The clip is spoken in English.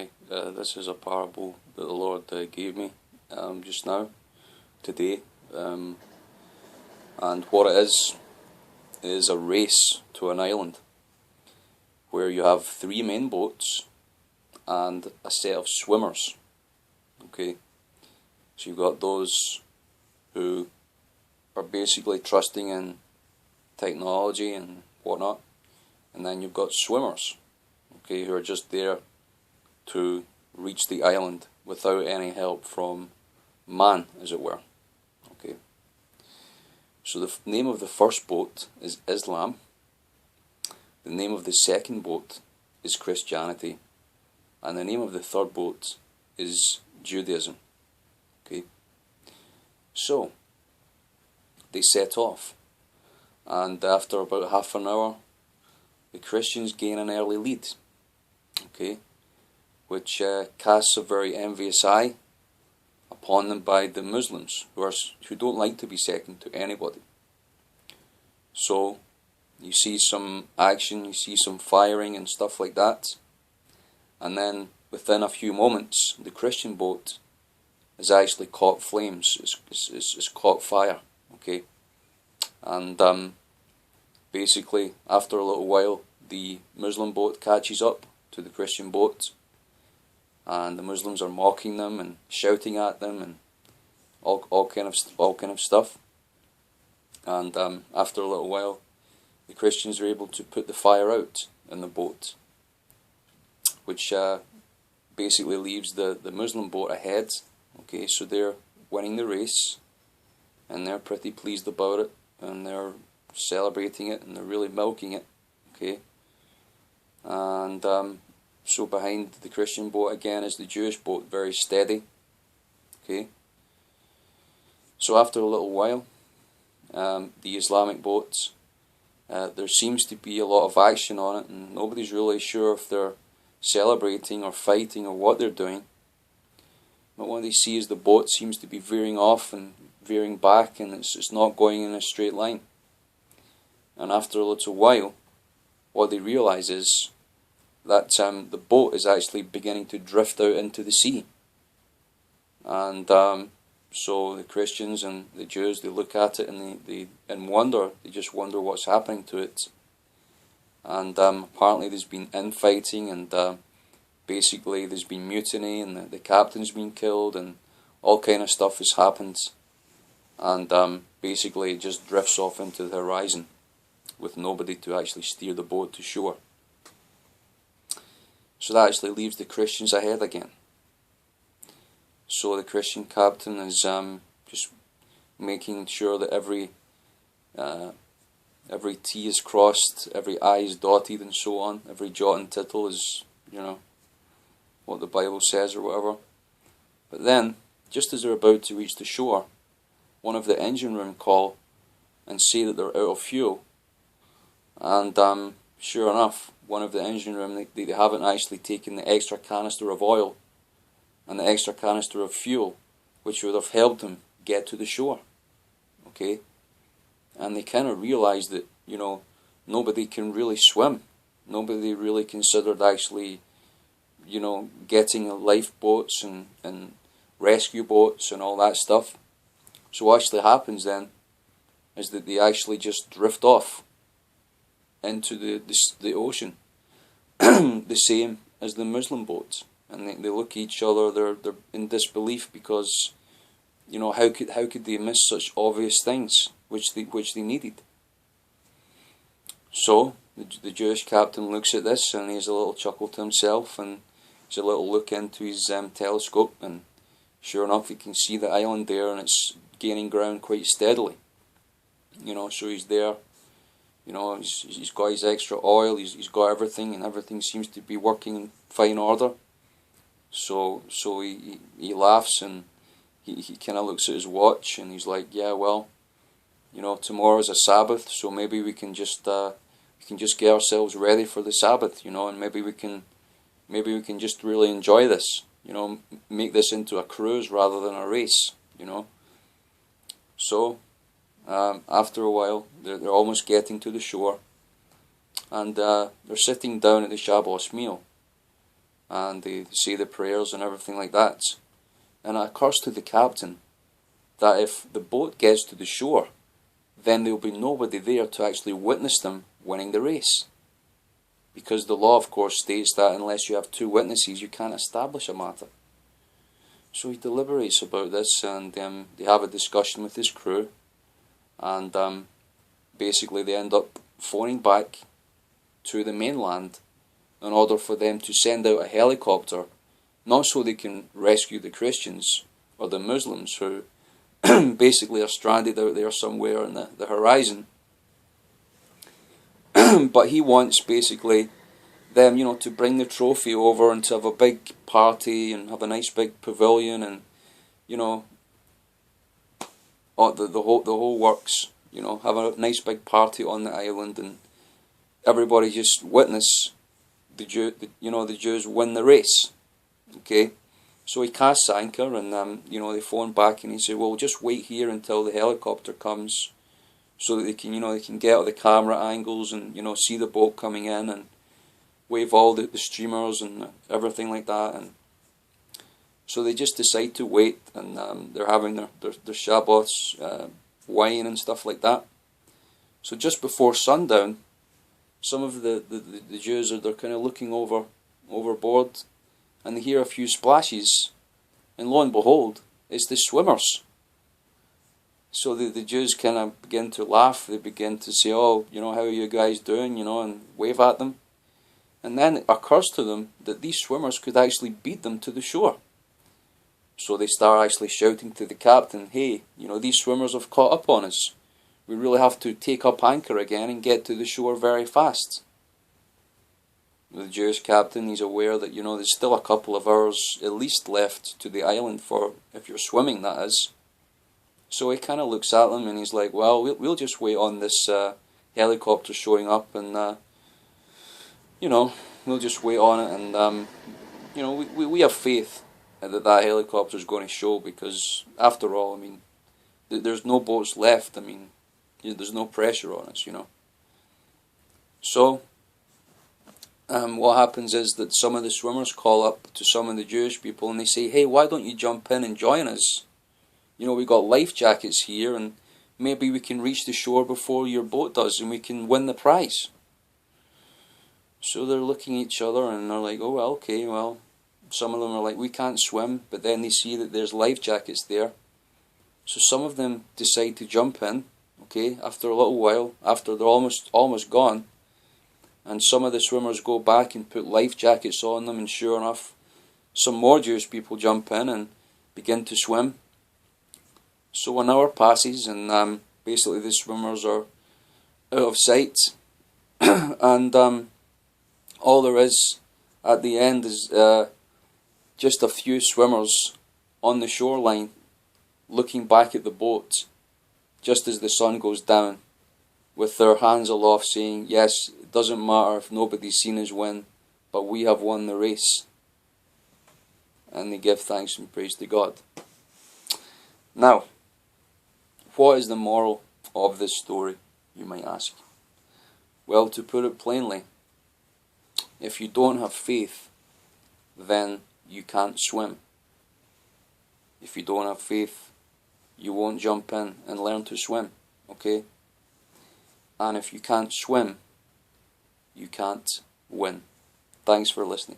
Hi, this is a parable that the Lord gave me just now, today, and what it is a race to an island where you have three main boats and a set of swimmers. Okay, so you've got those who are basically trusting in technology and whatnot, and then you've got swimmers, okay, who are just there to reach the island without any help from man, as it were. Okay. So the name of the first boat is Islam. The name of the second boat is Christianity, and the name of the third boat is Judaism. Okay. So they set off, and after about half an hour, the Christians gain an early lead. Okay. Which casts a very envious eye upon them by the Muslims, who don't like to be second to anybody. So you see some action, you see some firing and stuff like that, and then within a few moments, the Christian boat has actually caught flames, it's caught fire, okay, and basically after a little while, the Muslim boat catches up to the Christian boat, and the Muslims are mocking them and shouting at them and all kind of stuff. And after a little while, the Christians are able to put the fire out in the boat, which basically leaves the Muslim boat ahead. Okay, so they're winning the race, and they're pretty pleased about it, and they're celebrating it, and they're really milking it. Okay, and so behind the Christian boat again is the Jewish boat, very steady. Okay. So after a little while, the Islamic boats, there seems to be a lot of action on it, and nobody's really sure if they're celebrating or fighting or what they're doing. But what they see is the boat seems to be veering off and veering back, and it's not going in a straight line. And after a little while, what they realize is that the boat is actually beginning to drift out into the sea. And so the Christians and the Jews, they look at it and they wonder, they just wonder what's happening to it. And apparently there's been infighting, and basically there's been mutiny, and the captain's been killed, and all kind of stuff has happened. And basically it just drifts off into the horizon with nobody to actually steer the boat to shore. So that actually leaves the Christians ahead again. So the Christian captain is just making sure that every T is crossed, every I is dotted, and so on. Every jot and tittle is, what the Bible says or whatever. But then, just as they're about to reach the shore, one of the engine room call and say that they're out of fuel. And sure enough, one of the engine room, they haven't actually taken the extra canister of oil and the extra canister of fuel, which would have helped them get to the shore. Okay? And they kind of realized that, nobody can really swim. Nobody really considered actually, getting lifeboats and rescue boats and all that stuff. So what actually happens then is that they actually just drift off into the ocean, the same as the Muslim boats, and they look at each other. They're in disbelief because, how could they miss such obvious things which they needed? So the Jewish captain looks at this, and he has a little chuckle to himself, and he's a little look into his telescope, and sure enough, he can see the island there, and it's gaining ground quite steadily. So he's there. He's got his extra oil, he's got everything, and everything seems to be working in fine order. So he laughs, and he kind of looks at his watch, and he's like, yeah, well, tomorrow's a Sabbath, so maybe we can just get ourselves ready for the Sabbath, and maybe we can just really enjoy this, make this into a cruise rather than a race, So after a while, they're almost getting to the shore, and they're sitting down at the Shabbos meal, and they say the prayers and everything like that. And it occurs to the captain that if the boat gets to the shore, then there will be nobody there to actually witness them winning the race. Because the law, of course, states that unless you have two witnesses, you can't establish a matter. So he deliberates about this, and they have a discussion with his crew, and basically they end up phoning back to the mainland in order for them to send out a helicopter, not so they can rescue the Christians or the Muslims who basically are stranded out there somewhere in the horizon, but he wants basically them, to bring the trophy over and to have a big party and have a nice big pavilion and, the whole works, have a nice big party on the island and everybody just witness the Jews win the race. Okay, so he casts anchor and they phone back and he said, well, just wait here until the helicopter comes, so that they can get all the camera angles and see the boat coming in and wave all the streamers and everything like that. And so they just decide to wait, and they're having their Shabbos wine and stuff like that. So just before sundown, some of the Jews they're kind of looking overboard, and they hear a few splashes, and lo and behold, it's the swimmers. So the Jews kind of begin to laugh. They begin to say, oh, how are you guys doing, and wave at them. And then it occurs to them that these swimmers could actually beat them to the shore. So they start actually shouting to the captain, hey, these swimmers have caught up on us. We really have to take up anchor again and get to the shore very fast. The Jewish captain, he's aware that, there's still a couple of hours at least left to the island for, if you're swimming, that is. So he kind of looks at them and he's like, well, we'll just wait on this helicopter showing up and, we'll just wait on it and, we have faith that helicopter is going to show, because after all, there's no boats left. There's no pressure on us, So, what happens is that some of the swimmers call up to some of the Jewish people and they say, hey, why don't you jump in and join us? We got life jackets here and maybe we can reach the shore before your boat does and we can win the prize. So they're looking at each other and they're like, oh, well, okay, well, some of them are like, we can't swim, but then they see that there's life jackets there. So some of them decide to jump in, okay, after a little while, after they're almost gone. And some of the swimmers go back and put life jackets on them, and sure enough, some more Jewish people jump in and begin to swim. So an hour passes and basically the swimmers are out of sight and all there is at the end is just a few swimmers on the shoreline looking back at the boat just as the sun goes down, with their hands aloft saying, yes, it doesn't matter if nobody's seen us win, but we have won the race. And they give thanks and praise to God. Now, what is the moral of this story, you might ask? Well, to put it plainly, if you don't have faith, then you can't swim. If you don't have faith, you won't jump in and learn to swim, okay? And if you can't swim, you can't win. Thanks for listening.